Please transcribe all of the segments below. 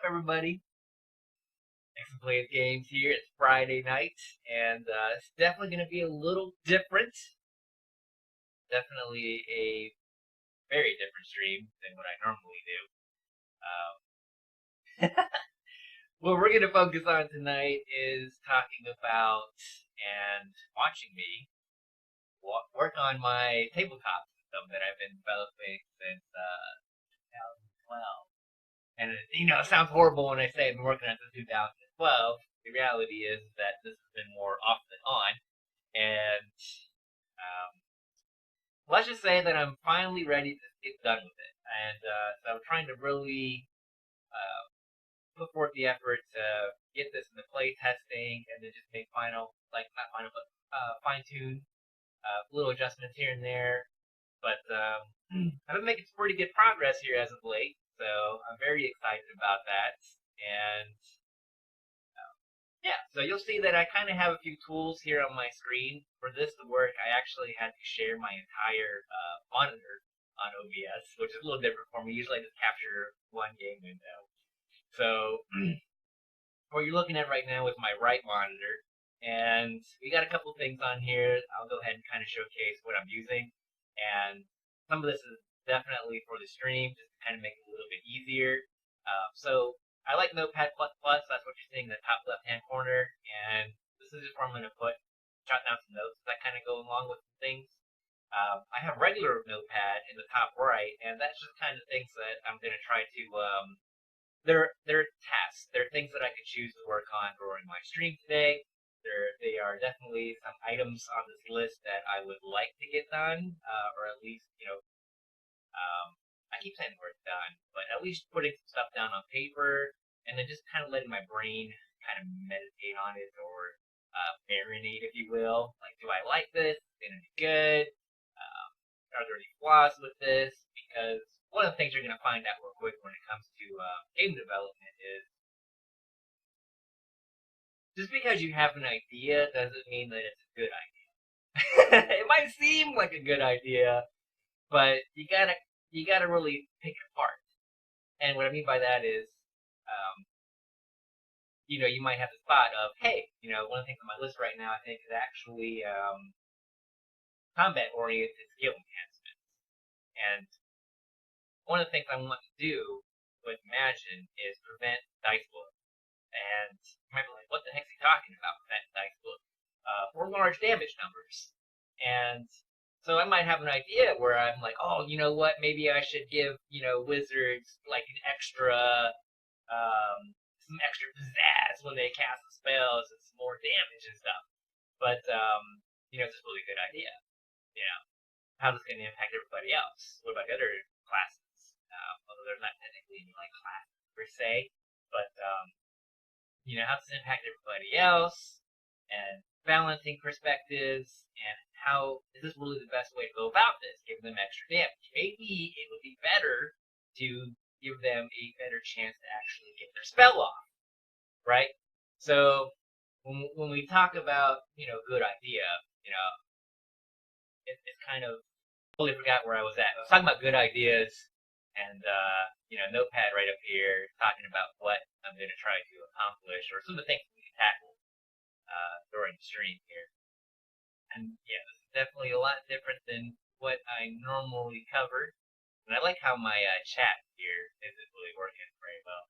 everybody? Thanks for playing games here. It's Friday night, and it's definitely going to be a little different. Definitely a very different stream than what I normally do. What we're going to focus on tonight is talking about and watching me work on my tabletop system that I've been developing since 2012. And it sounds horrible when I say I've been working on it since 2012. The reality is that this has been more off than on, and um, let's just say that I'm finally ready to get done with it. And so I'm trying to really uh, put forth the effort to get this into play testing, and then just make final, like not final, but fine tune little adjustments here and there. But I've been making some pretty good progress here as of late, so I'm very excited about that. And yeah, so you'll see that I kind of have a few tools here on my screen. For this to work, I actually had to share my entire monitor on OBS, which is a little different for me. Usually I just capture one game window. So what you're looking at right now is my right monitor. And we got a couple things on here. I'll go ahead and kind of showcase what I'm using. And some of this is definitely for the stream, just to kind of make it a little bit easier. So I like Notepad++. That's what you're seeing in the top left-hand corner. And this is just where I'm going to jot down some notes that kind of go along with things. I have regular Notepad in the top right, and that's just kind of things that I'm going to try to they're tasks. They're things that I could choose to work on during my stream today. They are definitely some items on this list that I would like to get done, or at least, I keep saying the word done, but at least putting some stuff down on paper, and then just kind of letting my brain kind of meditate on it, or marinate, if you will. Like, do I like this? Is it gonna be good? Are there any flaws with this? Because one of the things you're going to find out real quick when it comes to game development is just because you have an idea doesn't mean that it's a good idea. It might seem like a good idea, but you gotta really pick it apart. And what I mean by that is, you might have the thought of, hey, one of the things on my list right now I think is actually combat oriented skill enhancements. And one of the things I want to do with Imagine is prevent dice bullet. And you might be like, what the heck is he talking about, prevent dice bullet? For large damage numbers. And so I might have an idea where I'm like, oh, you know what? Maybe I should give, wizards like an some extra pizzazz when they cast the spells and some more damage and stuff. But, it's a really good idea. How this going to impact everybody else? What about other classes? Although there's not technically any like classes per se, but how does it impact everybody else? And balancing perspectives, and how is this really the best way to go about this? Give them extra damage. Maybe it would be better to give them a better chance to actually get their spell off, right? So when we talk about good idea, it's kind of totally forgot where I was at. I was talking about good ideas, and Notepad right up here talking about what I'm going to try to accomplish, or some of the things we can tackle during the stream here. And yeah, this is definitely a lot different than what I normally cover. And I like how my chat here isn't really working very well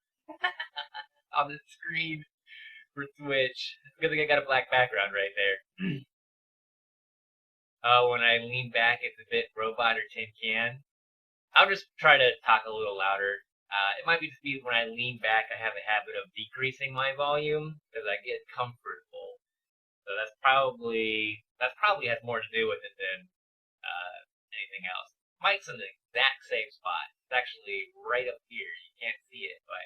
on the screen for Twitch. It's a good thing I got a black background right there. When I lean back, it's a bit robot or tin can. I'll just try to talk a little louder. It might be just be when I lean back, I have a habit of decreasing my volume because I get comfortable. So that probably has more to do with it than anything else. Mike's in the exact same spot. It's actually right up here. You can't see it, but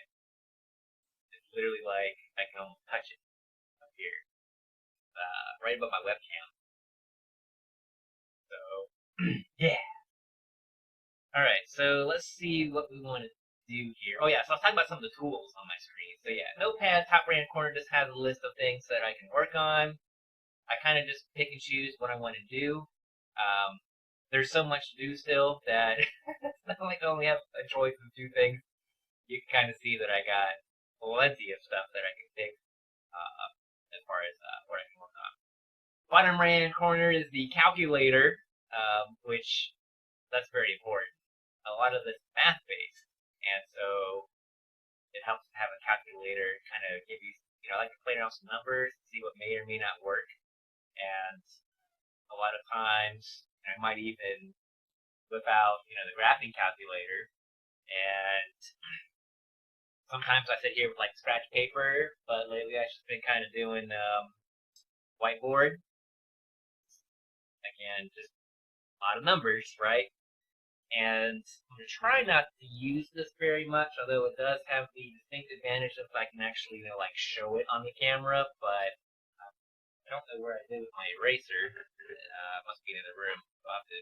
it's literally like I can almost touch it up here, right above my webcam. So yeah. All right. So let's see what we want to do here. Oh yeah. So I was talking about some of the tools on my screen. So yeah, Notepad top right hand corner just has a list of things that I can work on. I kind of just pick and choose what I want to do. There's so much to do still that it's not like I only have a choice of two things. You can kind of see that I got plenty of stuff that I can pick as far as what I can work on. Bottom right-hand corner is the calculator, which that's very important. A lot of this is math-based, and so it helps to have a calculator kind of give you, like to play around some numbers, see what may or may not work. And a lot of times, I might even whip out, the graphing calculator, and sometimes I sit here with like scratch paper, but lately I've just been kind of doing whiteboard. Again, just a lot of numbers, right? And I'm trying not to use this very much, although it does have the distinct advantage that I can actually, like show it on the camera, but I don't know where I did with my eraser. Must be in the room. I'll have to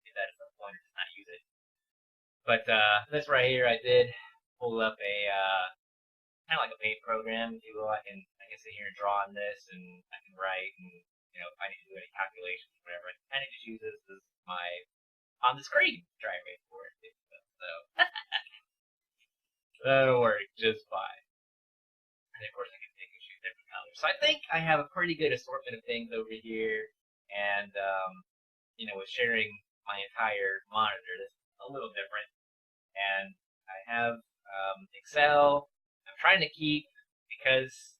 do that at some point or just not use it. But this right here, I did pull up a kind of like a paint program, if you will. I can sit here and draw on this, and I can write, and if I need to do any calculations or whatever, I can kind of just use this as my on the screen driving for it. So that'll work just fine. And of course, I can pick and choose different colors. So I think I have a pretty good assortment of things over here. And with sharing my entire monitor, this is a little different. And I have Excel. I'm trying to keep, because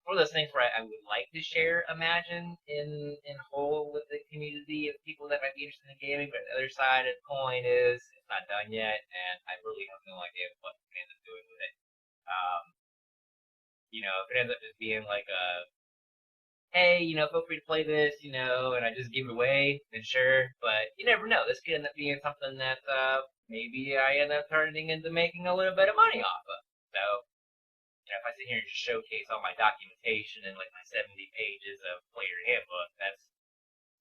one of those things where I would like to share Imagine in whole with the community of people that might be interested in gaming, but the other side of the coin is it's not done yet, and I really have no idea what we end up doing with it. If it ends up just being like a, hey, feel free to play this, and I just give it away, then sure, but you never know. This could end up being something that maybe I end up turning into making a little bit of money off of. So, if I sit here and just showcase all my documentation and like my 70 pages of player handbook, that's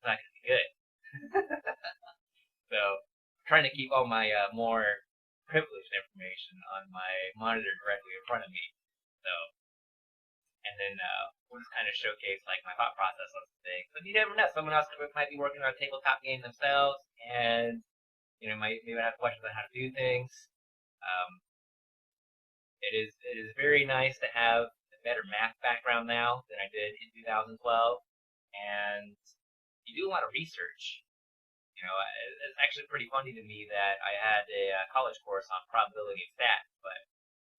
not going to be good. So, I'm trying to keep all my more privileged information on my monitor directly in front of me. So, and then we'll just kind of showcase like my thought process on some things. But you never know, someone else might be working on a tabletop game themselves, and might have questions on how to do things. It is very nice to have a better math background now than I did in 2012, and you do a lot of research. It's actually pretty funny to me that I had a college course on probability and stats, but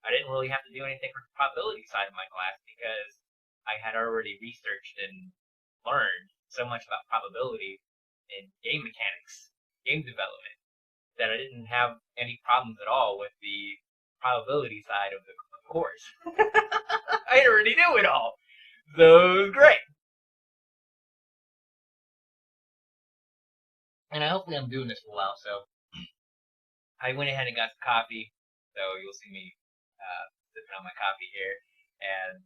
I didn't really have to do anything for the probability side of my class because I had already researched and learned so much about probability in game mechanics, game development, that I didn't have any problems at all with the probability side of the course. I already knew it all. So it was great. And hopefully I'm doing this for a while, so I went ahead and got some coffee. So you'll see me sipping on my coffee here. And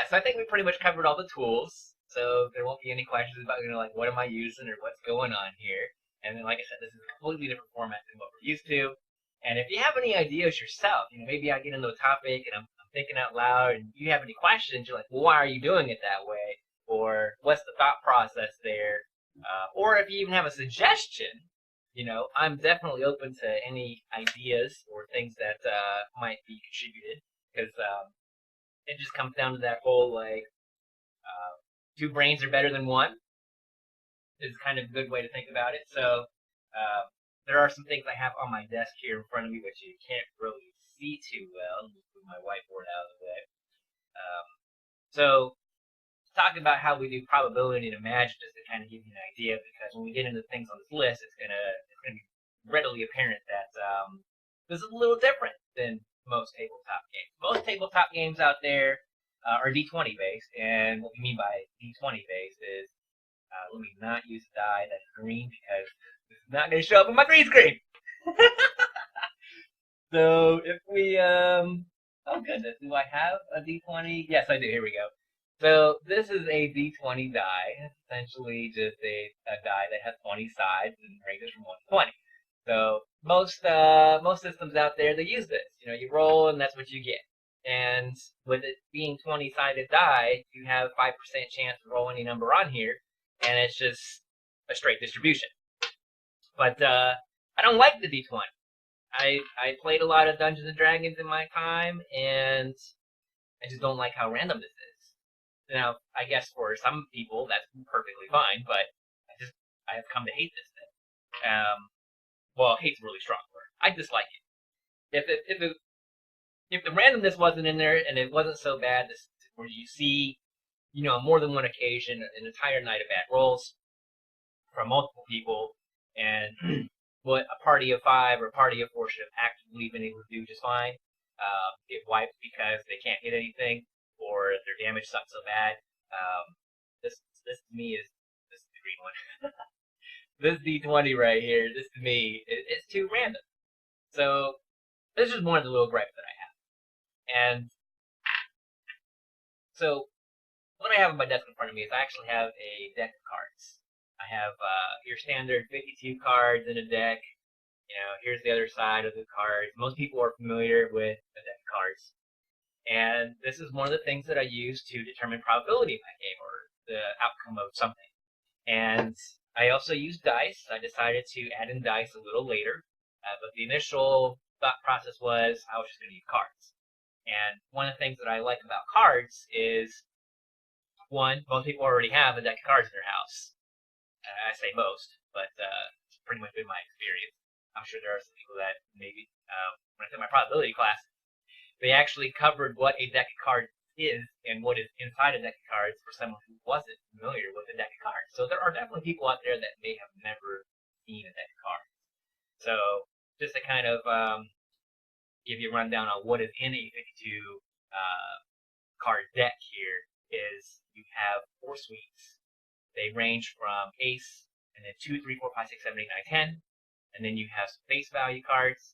so I think we pretty much covered all the tools. So there won't be any questions about, like, what am I using or what's going on here. And then, like I said, this is a completely different format than what we're used to. And if you have any ideas yourself, maybe I get into a topic and I'm thinking out loud, and you have any questions, you're like, well, why are you doing it that way? Or what's the thought process there? Or if you even have a suggestion, I'm definitely open to any ideas or things that might be contributed, because it just comes down to that whole, like, two brains are better than one is kind of a good way to think about it. So there are some things I have on my desk here in front of me, which you can't really see too well. Just move my whiteboard out of the way. So talking about how we do probability and Imagine, just to kind of give you an idea, because when we get into things on this list, it's gonna be readily apparent that this is a little different than most tabletop games. Most tabletop games out there are D20 based, and what we mean by D20 based is let me not use a die that's green, because this is not going to show up on my green screen. So if we oh goodness, do I have a D20? Yes, I do. Here we go. So this is a D20 die. It's essentially just a die that has 20 sides and ranges from 1 to 20. So most systems out there, they use this. You roll and that's what you get. And with it being 20-sided die, you have 5% chance to roll any number on here, and it's just a straight distribution. But I don't like the D20. I played a lot of Dungeons and Dragons in my time, and I just don't like how random this is. Now, I guess for some people that's perfectly fine, but I have come to hate this thing. Well, hate's a really strong word. I dislike it. If the randomness wasn't in there and it wasn't so bad, this where you see, on more than one occasion, an entire night of bad rolls from multiple people, and what a party of 5 or a party of 4 should have actively been able to do just fine, get wiped because they can't hit anything or their damage sucks so bad. This to me is the green one. This D20 right here, this to me, it's too random. So this is one of the little gripes that I have. And so what I have on my desk in front of me is I actually have a deck of cards. I have your standard 52 cards in a deck. Here's the other side of the cards. Most people are familiar with a deck of cards. And this is one of the things that I use to determine probability in that game or the outcome of something. And I also use dice. I decided to add in dice a little later. But the initial thought process was I was just going to use cards. And one of the things that I like about cards is, one, most people already have a deck of cards in their house. I say most, but it's pretty much been my experience. I'm sure there are some people that maybe, when I took my probability class, they actually covered what a deck of cards is and what is inside a deck of cards for someone who wasn't familiar with a deck of cards. So there are definitely people out there that may have never seen a deck of cards. So just to kind of give you a rundown on what is in a 52 card deck here is you have 4 suites. They range from ace, and then 2, 3, 4, 5, 6, 7, 8, 9, 10. And then you have some face value cards.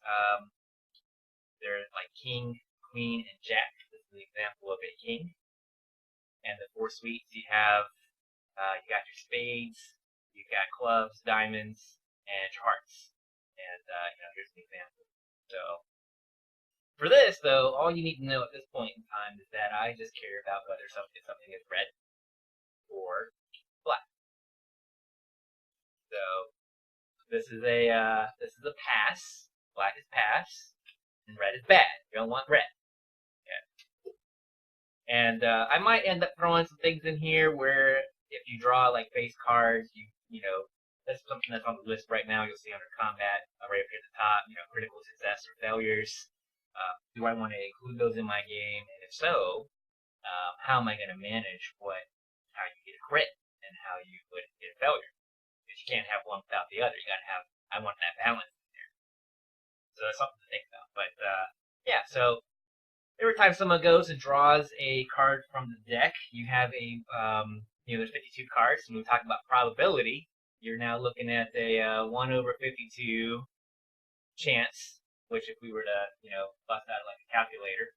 They're like king, queen, and jack. This is an example of a king. And the 4 suites you have, you got your spades, you got clubs, diamonds, and your hearts. And here's an example. So for this, though, all you need to know at this point in time is that I just care about whether something is red or black. So this is a pass. Black is pass, and red is bad. You don't want red. Okay. And I might end up throwing some things in here where if you draw like face cards, that's something that's on the list right now. You'll see under combat right up here at the top. Critical success or failures. Do I want to include those in my game? And if so, how am I going to manage how you get a crit and how you would get a failure? Because you can't have one without the other. I want that balance in there. So that's something to think about. But yeah, so every time someone goes and draws a card from the deck, you have there's 52 cards. When we talk about probability, you're now looking at a 1/52 chance, which if we were to, bust out like a calculator,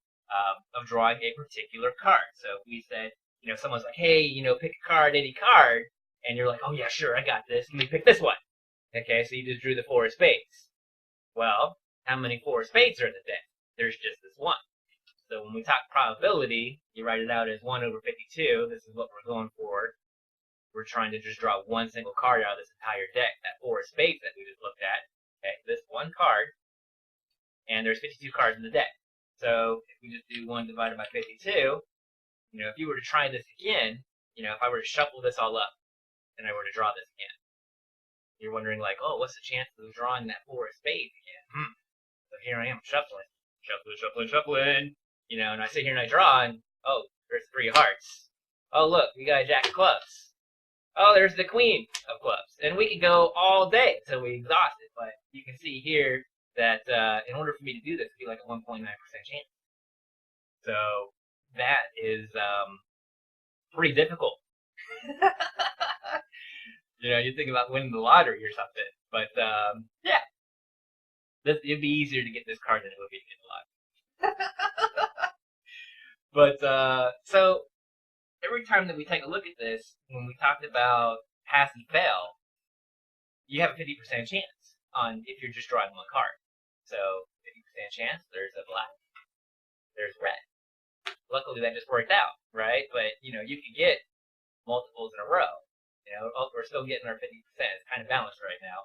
of drawing a particular card. So if we said, someone's like, hey, pick a card, any card, and you're like, oh yeah, sure, I got this. Let me pick this one. Okay, so you just drew the 4 of spades. Well, how many 4 of spades are in the deck? There's just this one. So when we talk probability, you write it out as 1/52. This is what we're going for. We're trying to just draw one single card out of this entire deck. That 4 of spades that we just looked at. Okay, this one card. And there's 52 cards in the deck. So if we just do 1 divided by 52, if you were to try this again, if I were to shuffle this all up and I were to draw this again, you're wondering like, oh, what's the chance of drawing that 4 of spades again? So here I am shuffling, and I sit here and I draw, and oh, there's 3 of hearts. Oh, look, we got a jack of clubs. Oh, there's the queen of clubs. And we could go all day until we exhaust it, but you can see here that in order for me to do this, it'd be like a 1.9% chance. So that is pretty difficult. You think about winning the lottery or something. But yeah, it'd be easier to get this card than it would be to get the lottery. But so every time that we take a look at this, when we talked about pass and fail, you have a 50% chance on if you're just drawing one card. So 50% chance, there's a black, there's red. Luckily that just worked out, right? But you could get multiples in a row. We're still getting our 50%. It's kind of balanced right now.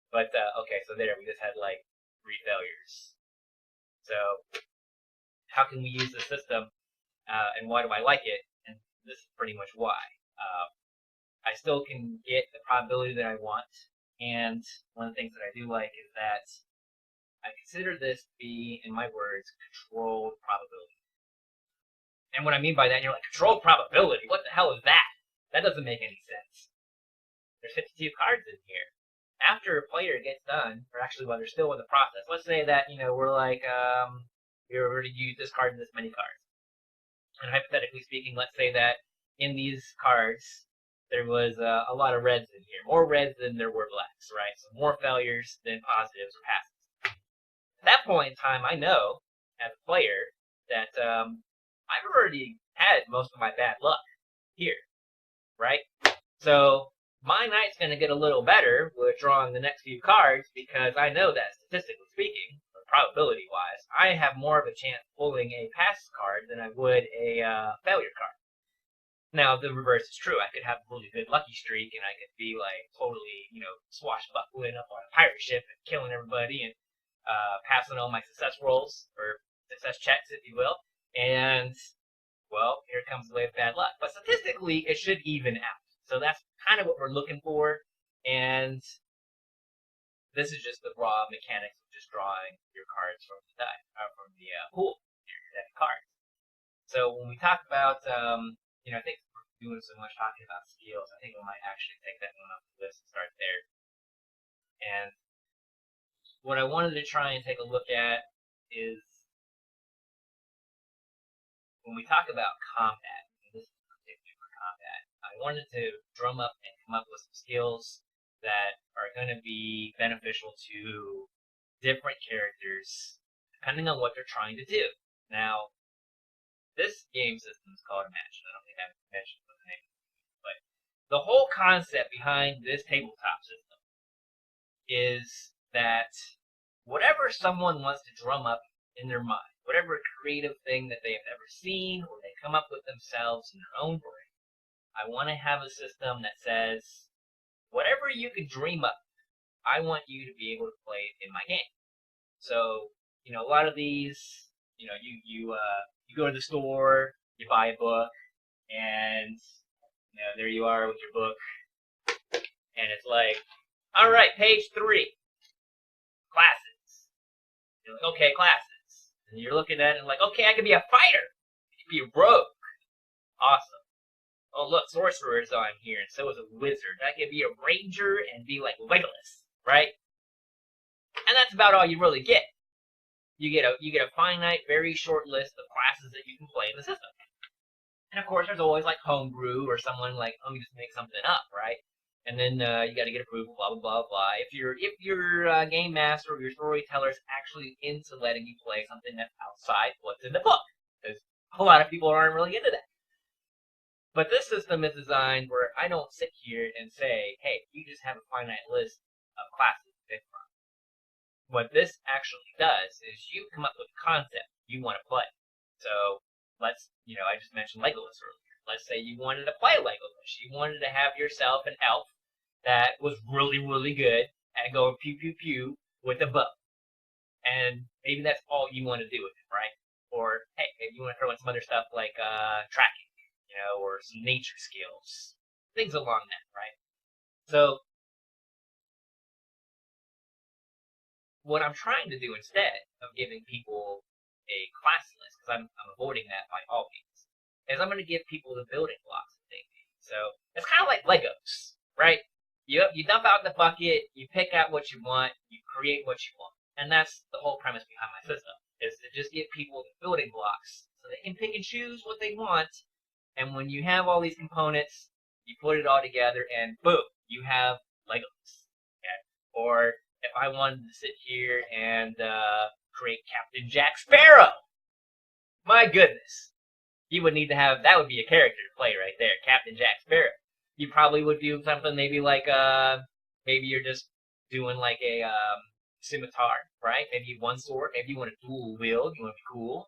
But okay, so there we just had like 3 failures. So how can we use the system, and why do I like it? And this is pretty much why. I still can get the probability that I want, and one of the things that I do like is that I consider this to be, in my words, controlled probability. And what I mean by that, you're like, controlled probability? What the hell is that? That doesn't make any sense. There's 52 cards in here. After a player gets done, or actually while they're still in the process, let's say that, we're like, we already used this card and this many cards. And hypothetically speaking, let's say that in these cards, there was a lot of reds in here. More reds than there were blacks, right? So more failures than positives or passes. At that point in time, I know, as a player, that I've already had most of my bad luck here, right? So my night's going to get a little better with drawing the next few cards because I know that, statistically speaking, or probability-wise, I have more of a chance of pulling a pass card than I would a failure card. Now, the reverse is true. I could have a really good lucky streak, and I could be, like, totally, swashbuckling up on a pirate ship and killing everybody and passing all my success rolls, or success checks, if you will. And, well, here comes the wave of bad luck. But statistically, it should even out. So that's kind of what we're looking for. And this is just the raw mechanics of just drawing your cards from the die, from the pool, your deck cards. So when we talk about, I think we're doing so much talking about skills, I think we might actually take that one off the list and start there. And what I wanted to try and take a look at is when we talk about combat, and this is particularly for combat, I wanted to drum up and come up with some skills that are going to be beneficial to different characters depending on what they're trying to do. Now, this game system is called Imagine. I don't think I've mentioned what the name is, but the whole concept behind this tabletop system is that whatever someone wants to drum up in their mind, whatever creative thing that they have ever seen or they come up with themselves in their own brain, I want to have a system that says, whatever you can dream up, I want you to be able to play it in my game. So, a lot of these, you go to the store, you buy a book, and there you are with your book, and it's like, all right, page 3, classes. You're like, okay, classes. And you're looking at it and like, okay, I can be a fighter. I can be a rogue. Awesome. Oh, look, sorcerer's on here, and so is a wizard. I can be a ranger and be like Legolas, right? And that's about all you really get. You get a finite, very short list of classes that you can play in the system. And of course, there's always like homebrew or someone like, oh, you just make something up, right? And then you got to get approval, blah blah blah blah. If your game master or your storyteller is actually into letting you play something that's outside what's in the book, because a lot of people aren't really into that. But this system is designed where I don't sit here and say, hey, you just have a finite list of classes to pick from. What this actually does is you come up with a concept you want to play. So let's, I just mentioned Legolas earlier. Let's say you wanted to play Legolas. You wanted to have yourself an elf that was really, really good at going pew, pew, pew with a bow. And maybe that's all you want to do with it, right? Or, hey, maybe you want to throw in some other stuff like tracking, or some nature skills. Things along that, right? So what I'm trying to do instead of giving people a class list, because I'm avoiding that by all means, is I'm going to give people the building blocks that they need. So it's kind of like Legos, right? You dump out the bucket, you pick out what you want, you create what you want. And that's the whole premise behind my system, is to just give people the building blocks so they can pick and choose what they want. And when you have all these components, you put it all together and boom, you have Legos. Okay? Or if I wanted to sit here and create Captain Jack Sparrow, my goodness, you would need to have, that would be a character to play right there, Captain Jack Sparrow. You probably would do something maybe like, maybe you're just doing like a scimitar, right? Maybe one sword, maybe you want a dual wield, you want to be cool.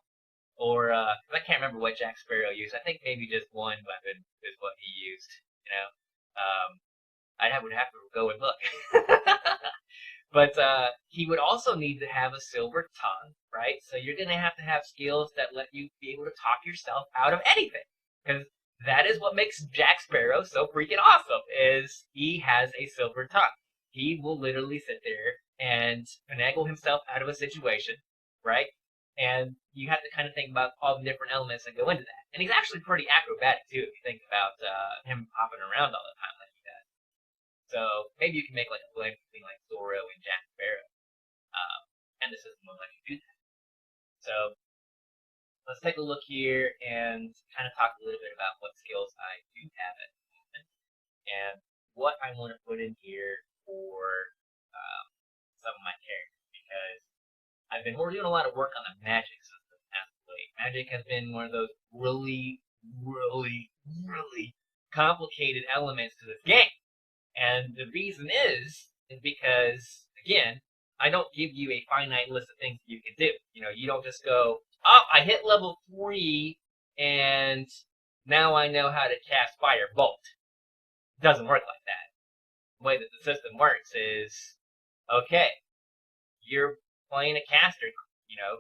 Or, I can't remember what Jack Sparrow used. I think maybe just one weapon is what he used, I would have to go and look. But he would also need to have a silver tongue, right? So you're going to have skills that let you be able to talk yourself out of anything, because that is what makes Jack Sparrow so freaking awesome. Is he has a silver tongue. He will literally sit there and finagle himself out of a situation, right? And you have to kind of think about all the different elements that go into that. And he's actually pretty acrobatic too, if you think about him hopping around all the time like he does. So maybe you can make like a blend between like Zorro and Jack Sparrow, and the system will let you do that. So let's take a look here and kind of talk a little bit about what skills I do have at the moment and what I want to put in here for some of my characters, because I've been doing a lot of work on the magic system as of late. Magic has been one of those really, really, really complicated elements to this game. And the reason is because, again, I don't give you a finite list of things you can do. You don't just go, oh, I hit level 3, and now I know how to cast Firebolt. It doesn't work like that. The way that the system works is, okay, you're playing a caster,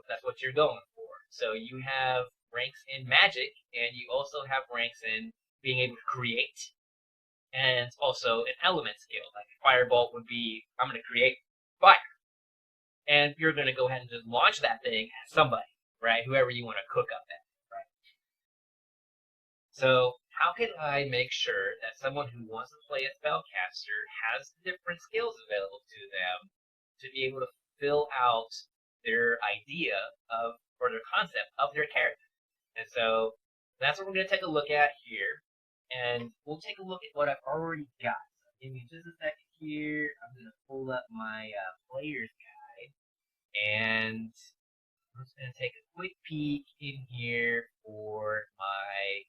that's what you're going for. So you have ranks in magic, and you also have ranks in being able to create, and also an element skill. Like Firebolt would be, I'm going to create fire. And you're going to go ahead and just launch that thing at somebody, right? Whoever you want to cook up that, right? So how can I make sure that someone who wants to play a spellcaster has different skills available to them to be able to fill out their idea of, or their concept of their character? And so that's what we're going to take a look at here. And we'll take a look at what I've already got. So give me just a second here. I'm going to pull up my player's guide. And I'm just going to take a quick peek in here for my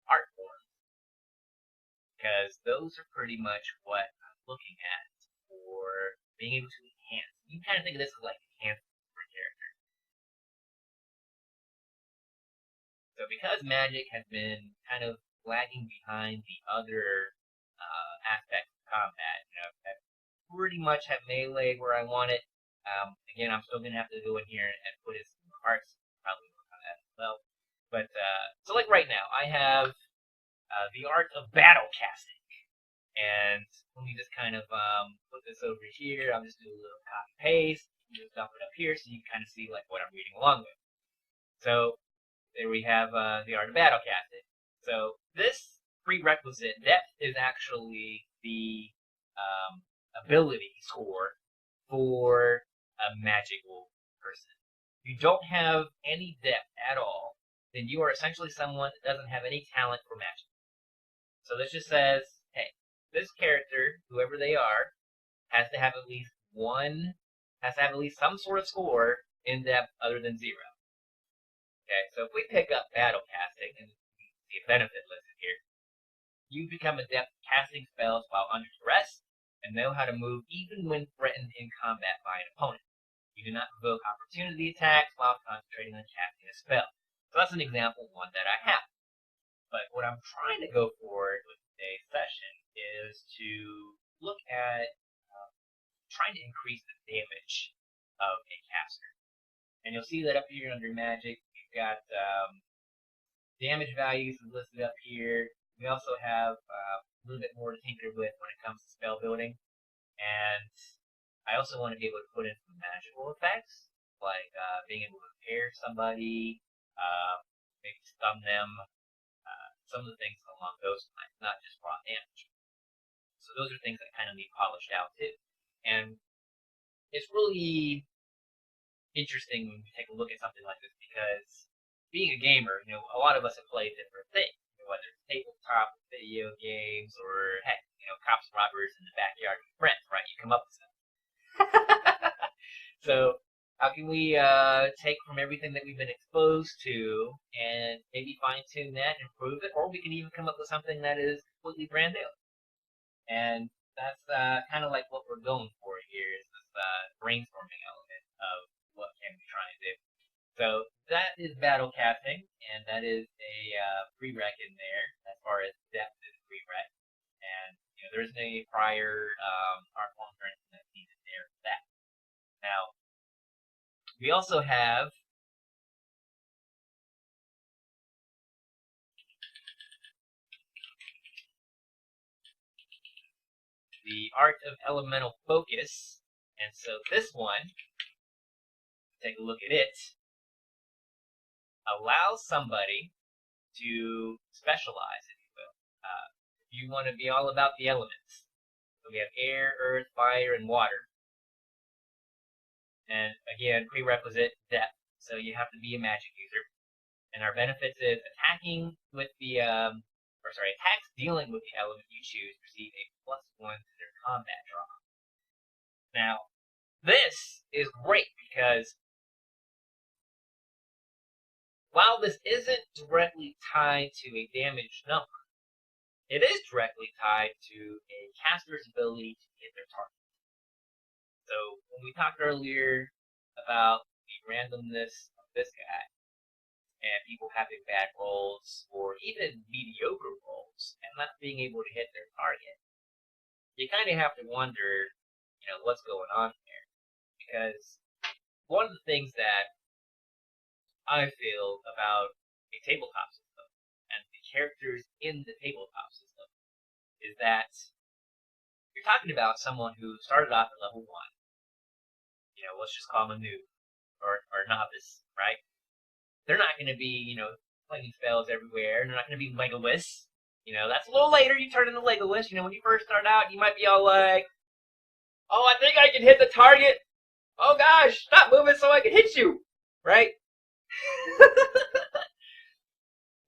art forms, because those are pretty much what I'm looking at for being able to enhance. You kind of think of this as like enhancement for a character. So because magic has been kind of lagging behind the other aspects of combat, I pretty much have melee where I want it. Again, I'm still going to have to go in here and put in some hearts, probably work on that as well. But, so like right now, I have the art of battle casting. And let me just kind of put this over here. I'll just do a little copy paste, just dump it up here so you can kind of see like what I'm reading along with. So there we have the art of battle casting. So this prerequisite depth is actually the ability score for a magical person. If you don't have any depth at all, then you are essentially someone that doesn't have any talent for magic. So this just says, hey, this character, whoever they are, has to have at least some sort of score in depth other than 0. Okay, so if we pick up battle casting and see a benefit listed here, you become adept at casting spells while under duress and know how to move even when threatened in combat by an opponent. You do not provoke opportunity attacks while concentrating on casting a spell. So that's an example one that I have. But what I'm trying to go for with today's session is to look at trying to increase the damage of a caster. And you'll see that up here under magic, you've got damage values listed up here. We also have a little bit more to tinker with when it comes to spell building. And I also want to be able to put in some magical effects, like being able to impair somebody, maybe stun them, some of the things along those lines, not just raw damage. So those are things that kind of need polished out too. And it's really interesting when we take a look at something like this, because being a gamer, a lot of us have played different things, whether it's tabletop, video games, or heck, cops and robbers in the backyard with friends, right? You come up with something. So how can we take from everything that we've been exposed to and maybe fine-tune that, improve it, or we can even come up with something that is completely brand new. And that's kind of like what we're going for here, is this brainstorming element of what can we try and do. So that is battle casting, and that is a prereq in there as far as depth is prereq. And there isn't any prior art forms or anything that's needed Now, we also have the Art of Elemental Focus. And so this one, take a look at it, allows somebody to specialize, if you will. If you want to be all about the elements, so we have air, earth, fire, and water. And again, prerequisite depth. So you have to be a magic user. And our benefits is attacking with the, attacks dealing with the element you choose receive a +1 to their combat draw. Now, this is great because while this isn't directly tied to a damage number, it is directly tied to a caster's ability to hit their target. So when we talked earlier about the randomness of this guy, and people having bad rolls, or even mediocre rolls, and not being able to hit their target, you kind of have to wonder, what's going on there. Because one of the things that I feel about a tabletop system, and the characters in the tabletop system, is that you're talking about someone who started off at level 1. Let's just call them a noob, or novice, right? They're not going to be, playing spells everywhere. They're not going to be Legolas. That's a little later. You turn into Legolas. When you first start out, you might be all like, oh, I think I can hit the target. Oh, gosh, stop moving so I can hit you. Right?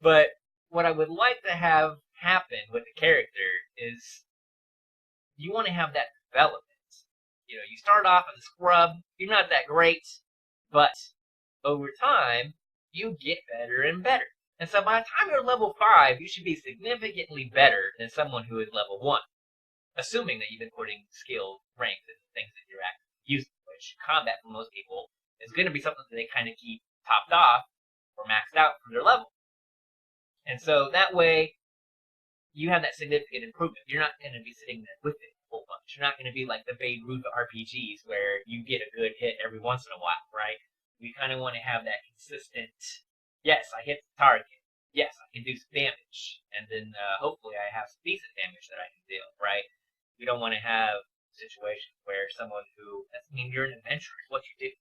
But what I would like to have happen with the character is you want to have that development. You start off as a scrub. You're not that great. But over time, you get better and better. And so by the time you're level 5, you should be significantly better than someone who is level 1. Assuming that you've been putting skill ranks and things that you're actually using, which combat for most people is going to be something that they kind of keep topped off or maxed out for their level. And so that way, you have that significant improvement. You're not going to be sitting there with it a whole bunch. You're not going to be like the Babe Ruth RPGs where you get a good hit every once in a while, right? We kind of want to have that consistent, yes, I hit the target. Yes, I can do some damage. And then hopefully I have some decent damage that I can deal, right? We don't want to have situations where someone who, you're an adventurer, it's what you do.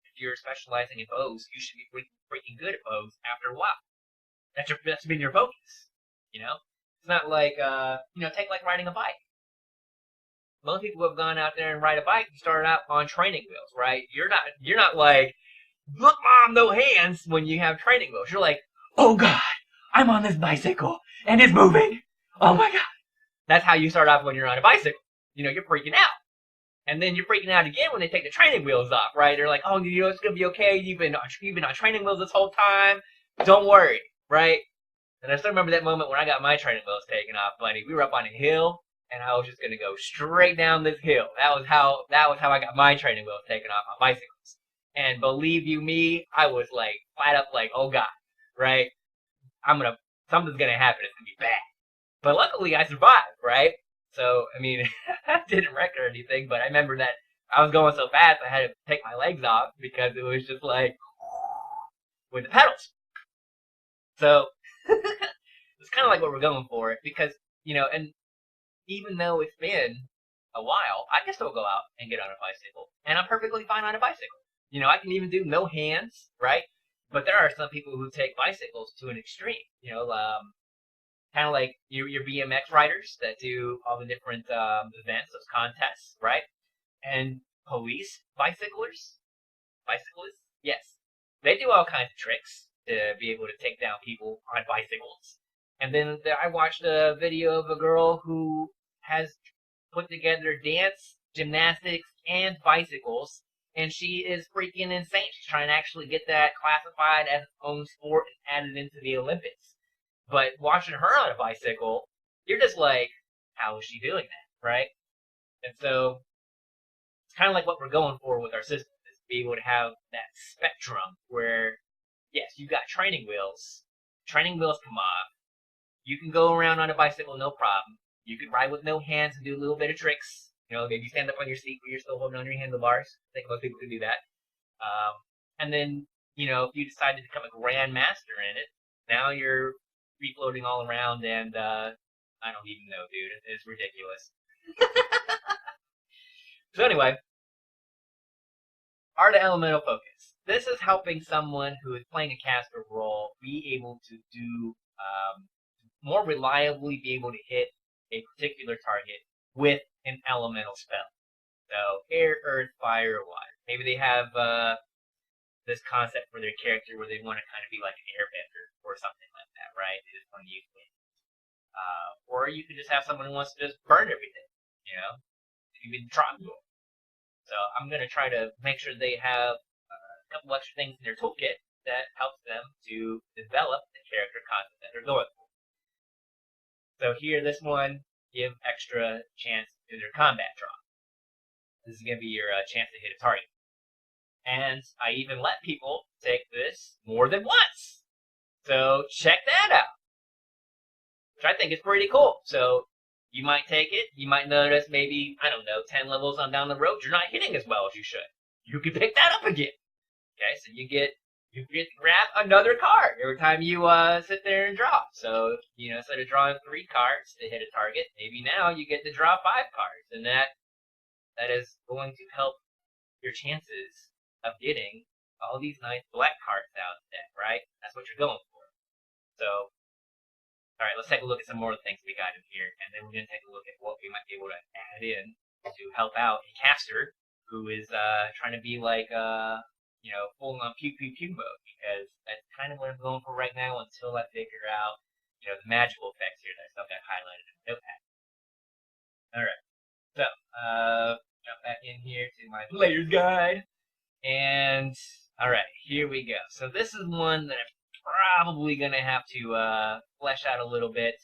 If you're specializing in bows, you should be freaking good at bows after a while. That's been your focus, It's not like, take like riding a bike. Most people who have gone out there and ride a bike started out on training wheels, right? You're not like, look, Mom, no hands when you have training wheels. You're like, oh God, I'm on this bicycle and it's moving. Oh my God. That's how you start off when you're on a bicycle. You're freaking out. And then you're freaking out again when they take the training wheels off, right? They're like, oh, it's going to be okay. You've been on training wheels this whole time. Don't worry, right? And I still remember that moment when I got my training wheels taken off, buddy. We were up on a hill, and I was just going to go straight down this hill. That was how I got my training wheels taken off on bicycles. And believe you me, I was like flat up like, oh God, right? Something's gonna happen. It's gonna be bad. But luckily, I survived, right? So I didn't wreck or anything. But I remember that I was going so fast, I had to take my legs off because it was just like with the pedals. So it's kind of like what we're going for because and even though it's been a while, I can still go out and get on a bicycle, and I'm perfectly fine on a bicycle. I can even do no hands, right? But there are some people who take bicycles to an extreme, kind of like your BMX riders that do all the different events, those contests, right? And police bicyclists, yes, they do all kinds of tricks to be able to take down people on bicycles. And then I watched a video of a girl who has put together dance, gymnastics, and bicycles. And she is freaking insane. She's trying to actually get that classified as its own sport and added into the Olympics. But watching her on a bicycle, you're just like, how is she doing that, right? And so it's kind of like what we're going for with our system, is to be able to have that spectrum where, yes, you got training wheels come off, you can go around on a bicycle no problem, you can ride with no hands and do a little bit of tricks, You know, maybe stand up on your seat where you're still holding on your handlebars. I think most people can do that. And then, you know, if you decide to become a grandmaster in it, now you're free floating all around, and I don't even know, dude. It's ridiculous. So anyway, Art of Elemental Focus. This is helping someone who is playing a caster role be able to do more reliably be able to hit a particular target with an elemental spell. So air, earth, fire, water. Maybe they have this concept for their character where they want to kind of be like an airbender or something like that, right? They just want to use wind. Or you could just have someone who wants to just burn everything, you know? Even tropical. So I'm going to try to make sure they have a couple extra things in their toolkit that helps them to develop the character concept that they're going for. So here, this one, give extra chance to their combat draw. This is going to be your chance to hit a target. And I even let people take this more than once. So check that out. Which I think is pretty cool. So you might take it. You might notice maybe, I don't know, 10 levels on down the road, you're not hitting as well as you should. You can pick that up again. Okay, so you get to grab another card every time you sit there and draw. So, you know, instead of drawing 3 cards to hit a target, maybe now you get to draw 5 cards. And that is going to help your chances of getting all these nice black cards out of the deck, right? That's what you're going for. So, all right, let's take a look at some more of the things we got in here, and then we're going to take a look at what we might be able to add in to help out a caster who is trying to be like, you know, full on pew pew pew mode, because that's kind of what I'm going for right now until I figure out, you know, the magical effects here that I still got highlighted in the notepad. All right, so jump back in here to my player's guide. And, alright, here we go. So this is one that I'm probably going to have to flesh out a little bit.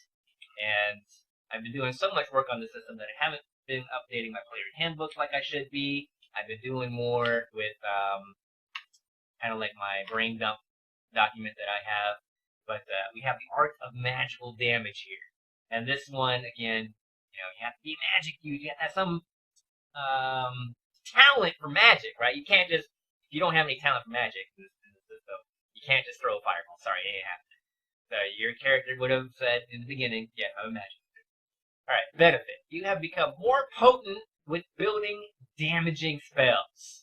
And I've been doing so much work on the system that I haven't been updating my player handbook like I should be. I've been doing more with kind of like my brain dump document that I have. But we have the Art of Magical Damage here. And this one, again, you know, you have to be magic. You have to have some talent for magic, right? You can't just, if you don't have any talent for magic in the system, you can't just throw a fireball. Sorry, it ain't happening. So your character would have said in the beginning, yeah, I'm a magic. Alright, benefit. You have become more potent with building damaging spells.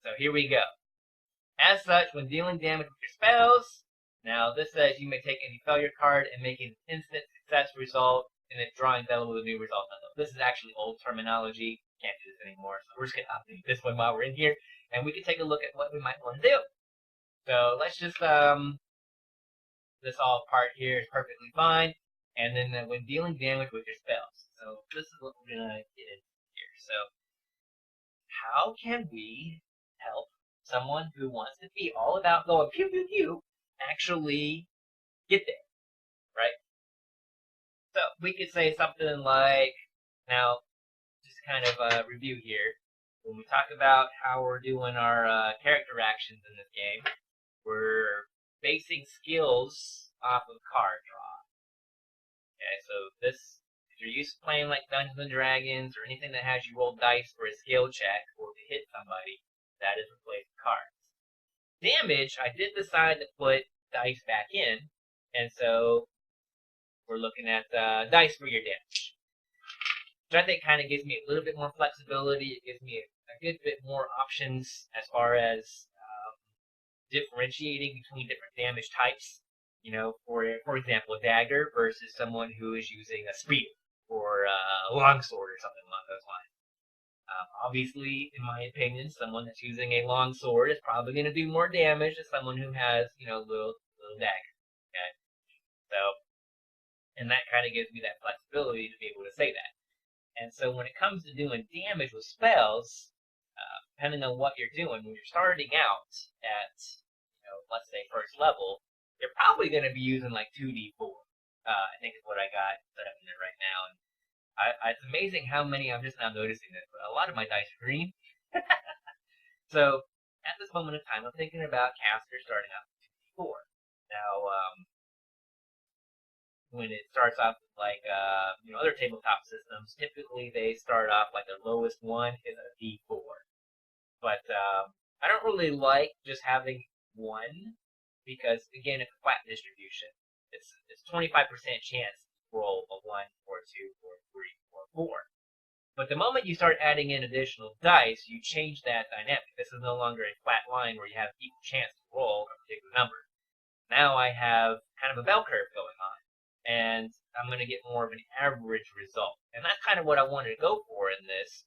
So here we go. As such, when dealing damage with your spells, now this says you may take any failure card and make an instant success result, and then drawing that with a new result. This is actually old terminology. Can't do this anymore, so we're just going to update this one while we're in here, and we can take a look at what we might want to do. So let's just, this all part here is perfectly fine, and then when dealing damage with your spells. So this is what we're going to get into here. So how can we help someone who wants to be all about going pew pew pew actually get there, right? So we could say something like, now, just kind of review here. When we talk about how we're doing our character actions in this game, we're basing skills off of card draw. Okay, so this, if you're used to playing like Dungeons and Dragons or anything that has you roll dice for a skill check or to hit somebody, that is replacing cards. Damage, I did decide to put dice back in, and so we're looking at dice for your damage. Which I think kind of gives me a little bit more flexibility. It gives me a good bit more options as far as differentiating between different damage types. You know, for example, a dagger versus someone who is using a spear or a longsword or something along those lines. Obviously, in my opinion, someone that's using a longsword is probably going to do more damage than someone who has, you know, a little dagger. Okay, so, and that kind of gives me that flexibility to be able to say that. And so when it comes to doing damage with spells, depending on what you're doing, when you're starting out at, you know, let's say first level, you're probably going to be using like 2d4. I think is what I got set up in there right now. And it's amazing how many, I'm just now noticing this, but a lot of my dice are green. So at this moment in time, I'm thinking about casters starting out with 2d4. Now, when it starts off with like other tabletop systems, typically they start off like the lowest one is a D4. But I don't really like just having one because again, it's a flat distribution. It's 25% chance to roll a 1 or 2 or 3 or 4. But the moment you start adding in additional dice, you change that dynamic. This is no longer a flat line where you have equal chance to roll a particular number. Now I have kind of a bell curve going on, and I'm going to get more of an average result. And that's kind of what I wanted to go for in this.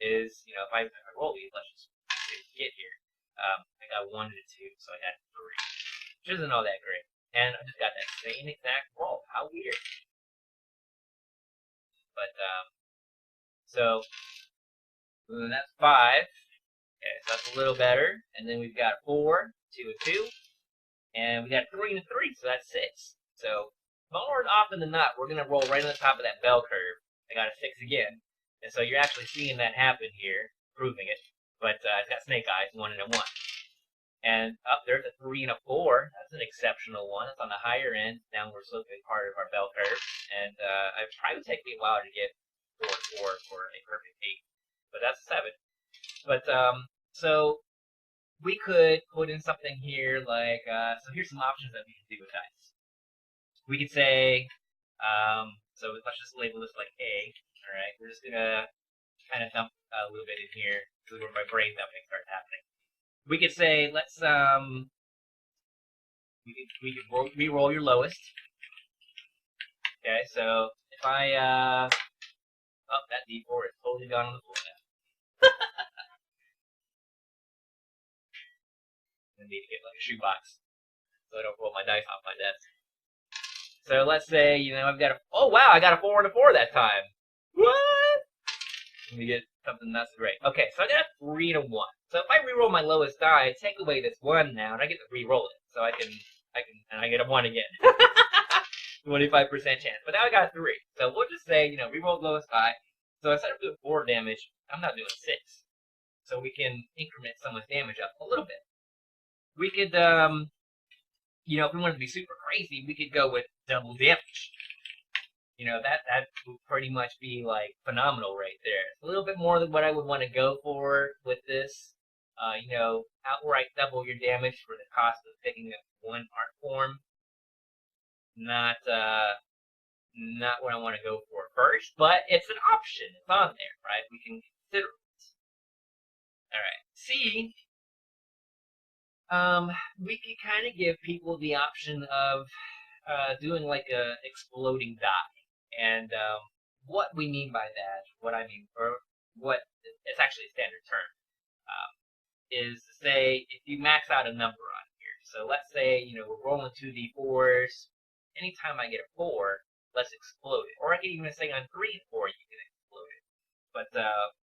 Is if I roll these, let's just get here. I got 1 and a 2, so I had 3, which isn't all that great. And I just got that same exact roll. How weird. But so that's 5. Okay, so that's a little better. And then we've got 4, 2, and 2. And we got 3 and a 3, so that's 6. So more often than not, we're going to roll right on the top of that bell curve. I got a 6 again. And so you're actually seeing that happen here, proving it. But it's got snake eyes, 1 and a 1. And up there's a 3 and a 4. That's an exceptional one. It's on the higher end, downward sloping part of our bell curve. And it probably would take me a while to get 4 4 for a perfect 8. But that's a 7. But so we could put in something here like so here's some options that we can do with dice. We could say so let's just label this like A. All right, we're just gonna kind of dump a little bit in here. This is where my brain dumping starts happening. We could say let's we could re-roll your lowest. Okay, so if I oh, that D4 is totally gone on the floor now. I need to get like a shoebox so I don't roll my dice off my desk. So let's say, I've got oh wow, I got a 4 and a 4 that time. What? Let me get something that's great. Okay, so I got a 3 and a 1. So if I re-roll my lowest die, I take away this 1 now, and I get to re-roll it. So I get a 1 again. 25% chance. But now I got a 3. So we'll just say, re-roll the lowest die. So instead of doing 4 damage, I'm not doing 6. So we can increment someone's damage up a little bit. We could, if we wanted to be super crazy, we could go with double damage. That would pretty much be like phenomenal right there. It's a little bit more than what I would want to go for with this. Outright double your damage for the cost of picking up 1 art form. Not what I want to go for first, but it's an option. It's on there, right? We can consider it. All right. C. We can kind of give people the option of doing like a exploding die. And what we mean by that, what it's actually a standard term, is to say if you max out a number on here. So let's say, we're rolling 2d4s. Anytime I get a 4, let's explode it. Or I can even say on 3 and 4, you can explode it. But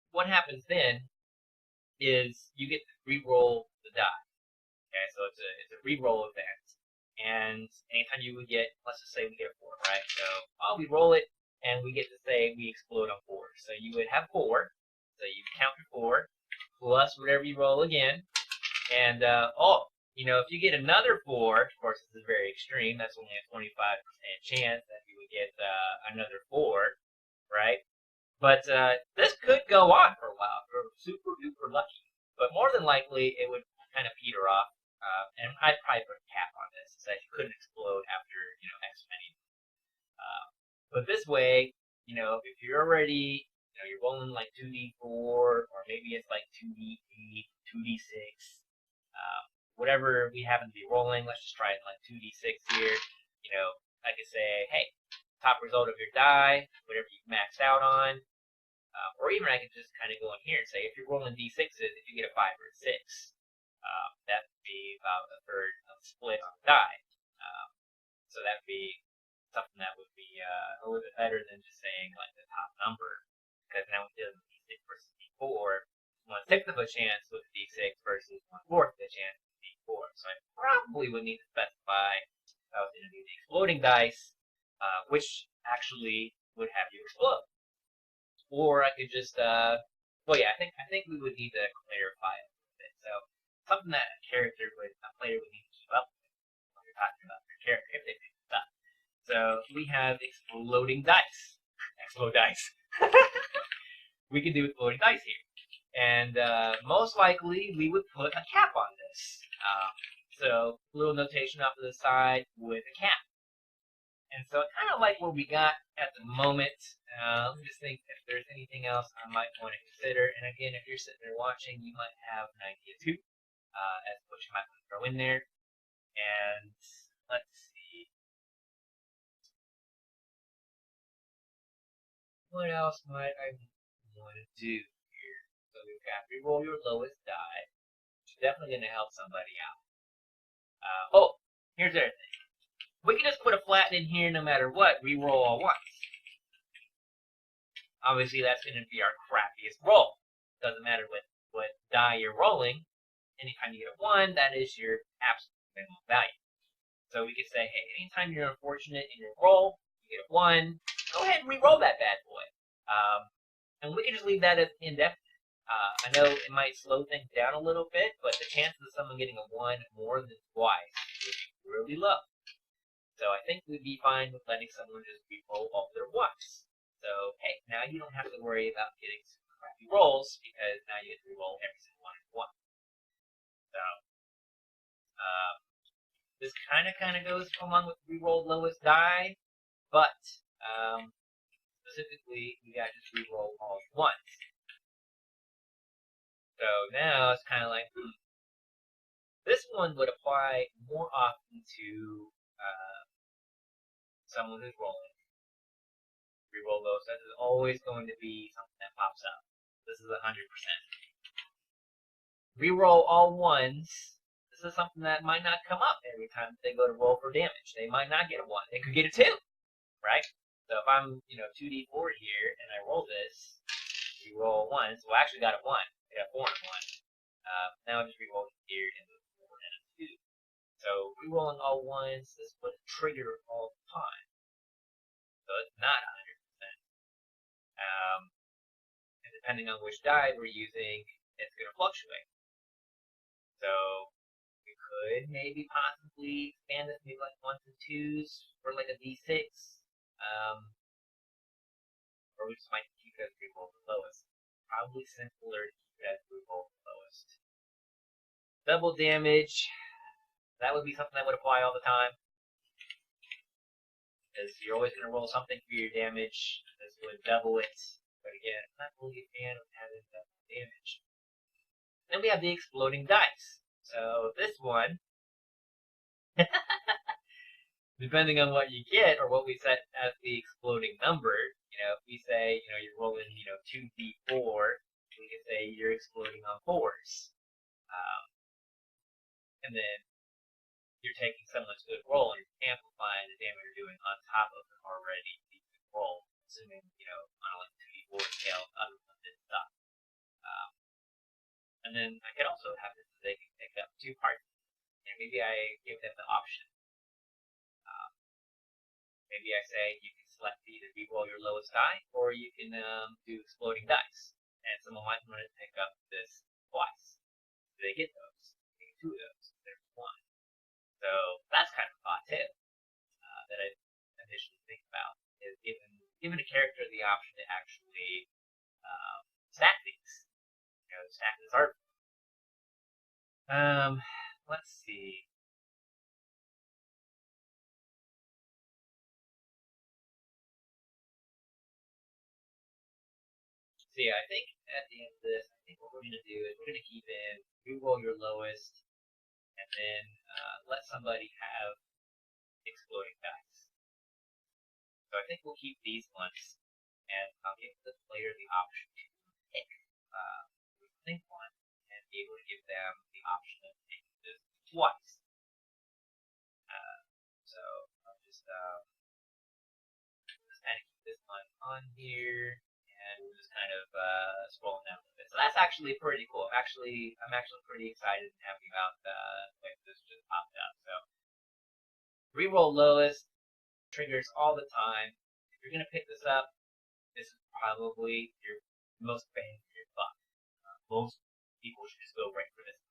what happens then is you get to re-roll the die. Okay, so it's a re-roll event. And anytime you would get, let's just say we get a 4, right? So we roll it, and we get to say we explode on 4. So you would have 4. So you count your 4 plus whatever you roll again. And if you get another 4, of course this is very extreme. That's only a 25% chance that you would get another 4, right? But this could go on for a while. If we're super duper lucky. But more than likely, it would kind of peter off. And I'd probably put a cap on this, so that you couldn't explode after, X many. But this way, if you're already, you're rolling like 2d4, or maybe it's like 2d8, 2d6, whatever we happen to be rolling, let's just try it like 2d6 here. I could say, hey, top result of your die, whatever you've maxed out on. Or even I could just kind of go in here and say, if you're rolling d6s, if you get a 5 or a 6, that would be about a third of the split on the die. So that would be something that would be a little bit better than just saying like the top number, because now we're dealing with d6 versus d4. 1/6 of a chance with d6 versus 1/4 of a chance with d4. So I probably would need to specify if I was going to do the exploding dice, which actually would have you explode. Or I could just, I think we would need to clarify it a little bit. So something that a player would need to keep up with when you're talking about your character if they pick this up. So we have exploding dice. Explode dice. We can do exploding dice here. And most likely we would put a cap on this. So a little notation off to the side with a cap. And so kind of like what we got at the moment. Let me just think if there's anything else I might want to consider. And again, if you're sitting there watching, you might have an idea too as to what you might want to throw in there. And let's see. What else might I want to do here? So we've got reroll your lowest die, which is definitely going to help somebody out. Oh, here's the other thing. We can just put a flatten in here no matter what, reroll all once. Obviously, that's going to be our crappiest roll. Doesn't matter what die you're rolling. Anytime you get a 1, that is your absolute minimum value. So we could say, hey, anytime you're unfortunate in your roll, you get a 1, go ahead and re-roll that bad boy. And we can just leave that as indefinite. I know it might slow things down a little bit, but the chances of someone getting a 1 more than twice would be really low. So I think we'd be fine with letting someone just re-roll all their 1s. So, hey, now you don't have to worry about getting some crappy rolls, because now you get to re-roll every single one at once. So, this kind of goes along with re-roll lowest die, but specifically, we got to just re-roll all at once. So now it's kind of like, this one would apply more often to someone who's rolling. Reroll those. That is always going to be something that pops up. This is 100%. Reroll all 1s. This is something that might not come up every time they go to roll for damage. They might not get a 1. They could get a 2, right? So if I'm, 2d4 here and I roll this, reroll 1s. Well, I actually got a 1. I got 4 and 1. Now I just reroll here and a 4 and a 2. So rerolling all 1s, this would trigger all the time. So it's not 100%. And depending on which die we're using, it's going to fluctuate. So we could maybe possibly expand this maybe like 1s and 2s for like a d6. Or we just might keep it as reroll the lowest. Probably simpler to keep it as reroll the lowest. Double damage. That would be something that would apply all the time. Because you're always going to roll something for your damage. This would double it. But again, I'm not really a fan of having double damage. Then we have the exploding dice. So this one, depending on what you get or what we set as the exploding number, if we say, you're rolling, 2d4, we can say you're exploding on 4s. And then you're taking someone's good roll and you're amplifying the damage you're doing on top of an already decent roll, assuming, on a 2d4 scale, other limited stuff. And then I could also have this, they can pick up 2 parts. And maybe I give them the option. Maybe I say you can select either reroll your lowest die, or you can do exploding dice. And someone might want to pick up this twice. Do they get those? They get 2 of those. There's 1. So that's kind of a thought too that I initially think about, is giving a character the option to actually stack these. Stack this art. Let's see. So yeah, I think at the end of this, I think what we're going to do is we're going to keep in reroll your lowest, and then let somebody have exploding dice. So I think we'll keep these ones, and I'll give the player the option to pick one, and be able to give them the option of taking this twice. So I'll just kind of keep this one on here, and we're just kind of scrolling down a little bit. So that's actually pretty cool. I'm actually pretty excited and happy about the way this just popped up. So reroll lowest triggers all the time. If you're gonna pick this up, this is probably your most bang for your buck. Most people should just go right for this.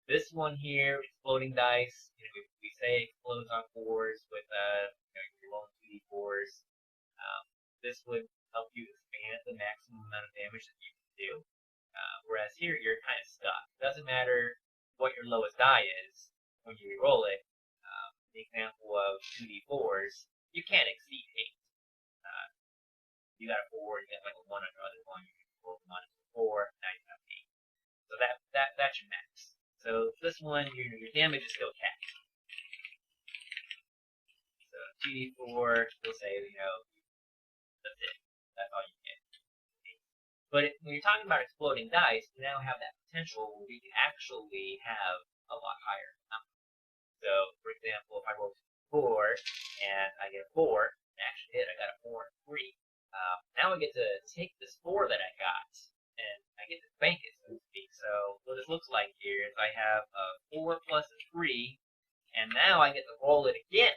This one here, exploding dice. We say explodes on 4s with 4s. This would help you expand the maximum amount of damage that you can do. Whereas here, you're kind of stuck. It doesn't matter what your lowest die is when you roll it. The example of 2d4s, you can't exceed 8. You got a 4, you got like a 1 on your other one, you can roll the 1 to 4, now you have 8. So that's your max. So this one, your damage is still capped. So 2d4, we'll say, that's it. That's all you get. But when you're talking about exploding dice, you now have that potential where we can actually have a lot higher number. So, for example, if I roll 4 and I get a 4, and actually I got a 4 and 3. Now I get to take this 4 that I got, and I get to bank it, so to speak. So what this looks like here is I have a 4 plus a 3, and now I get to roll it again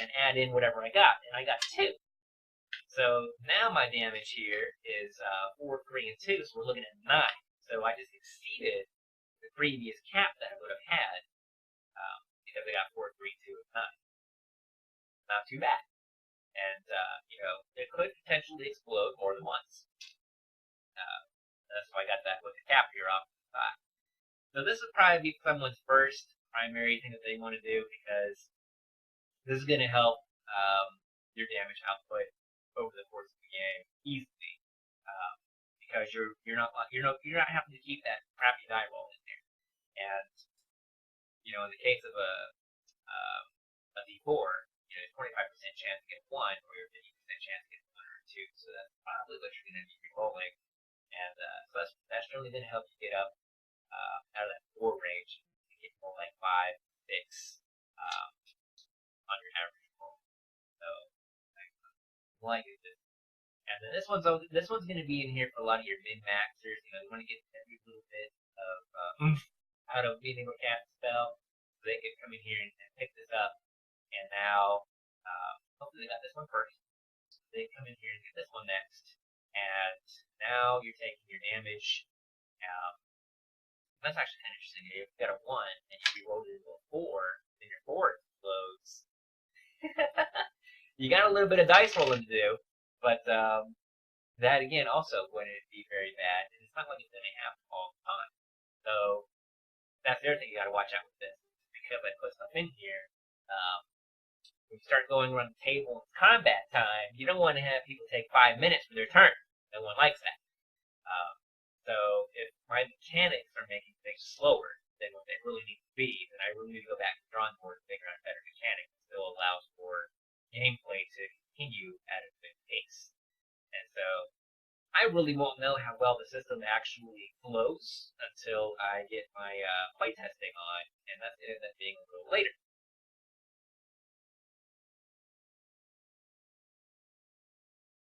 and add in whatever I got, and I got 2. So now my damage here is 4, 3, and 2, so we're looking at 9. So I just exceeded the previous cap that I would have had because I got 4, 3, 2, and 9. Not too bad. And, it could potentially explode more than once. That's why I got that with the cap here off to the side. So this would probably be someone's first primary thing that they want to do because this is going to help your damage output over the course of the game easily, because you're not having to keep that crappy die roll in there. And in the case of a D4, there's 25% chance to get 1, or your 50% chance to get 1 or 2. So that's probably what you're going to be rolling, and so that's really going to help you get up out of that 4 range and get more like 5, 6 on your average roll. So like it. And then this one's going to be in here for a lot of your min-maxers. You want to get every little bit of out of being able to cast a spell, so they can come in here and pick this up. And now, hopefully they got this one first. They come in here and get this one next. And now you're taking your damage. That's actually kind of interesting. You've got a 1, and you re-rolled it into a 4, then your 4 explodes. You got a little bit of dice rolling to do, but that, again, also wouldn't be very bad. And it's not like it's going to happen all the time. So that's the other thing you got to watch out with this. Because I put stuff in here. When you start going around the table in combat time, you don't want to have people take 5 minutes for their turn. No one likes that. So if my mechanics are making things slower than what they really need to be, then I really need to go back to the drawing board and figure out a better mechanic that still allows for gameplay to continue at a good pace. And so I really won't know how well the system actually flows until I get my playtesting on, and that's going to end up being a little later.